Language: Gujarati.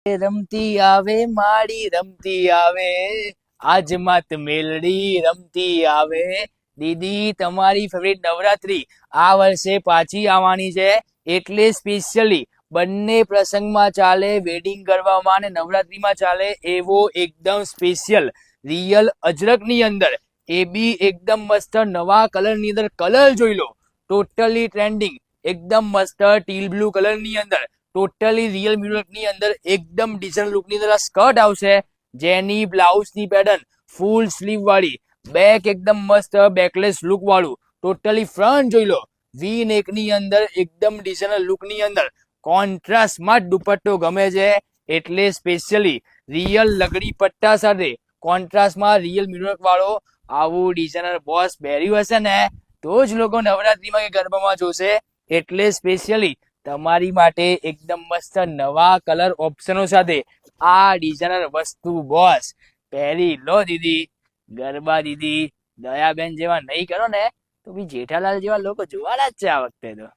રમતી આવે માડી રમતી આવે, આજ માત મેલડી રમતી આવે. દીદી તમારી ફેવરિટ નવરાત્રી આ વર્ષે પાછી આવવાની છે, એટલે સ્પેશિયલી બંને પ્રસંગમાં ચાલે, વેડિંગ કરવામાં અને નવરાત્રીમાં ચાલે એવો એકદમ સ્પેશિયલ રિયલ અજરકની અંદર, એ બી એકદમ મસ્ત નવા કલરની અંદર. કલર જોઈ લો, ટોટલી ટ્રેન્ડિંગ, એકદમ મસ્ત ટીલ બ્લુ કલરની અંદર, ટોટલી રિયલ મ્યુરકની અંદર એકદમ ડિઝાઇન લુકની અંદર આ સ્કર્ટ આવશે, જેની બ્લાઉઝની પેટર્ન ફૂલ સ્લીવ વાળી, બેક એકદમ મસ્ત બેકલેસ લુક વાળું, ટોટલી ફ્રન્ટ જોઈ લો વી નેકની અંદર એકદમ ડિઝાઇનર લુકની અંદર, કોન્ટ્રાસ્ટમાં દુપટ્ટો ગમે છે એટલે સ્પેશિયલી રિયલ લગડી પટ્ટા સાથે કોન્ટ્રાસ્ટમાં રિયલ મ્યુરક વાળો આવું ડિઝાઇનર બોસ પહેર્યું હશે ને તો જ લોકો નવરાત્રીમાં કે ગરબામાં જોશે. એટલે સ્પેશિયલી તમારી માટે એકદમ મસ્ત નવા કલર ઓપ્શનો સાથે આ ડિઝાઇનર વસ્તુ બોસ પહેરી લો દીદી. ગરબા દીદી દયાબેન જેવા નહીં કરો ને તો બી જેઠાલાલ જેવા લોકો જોવાના જ છે આ વખતે તો.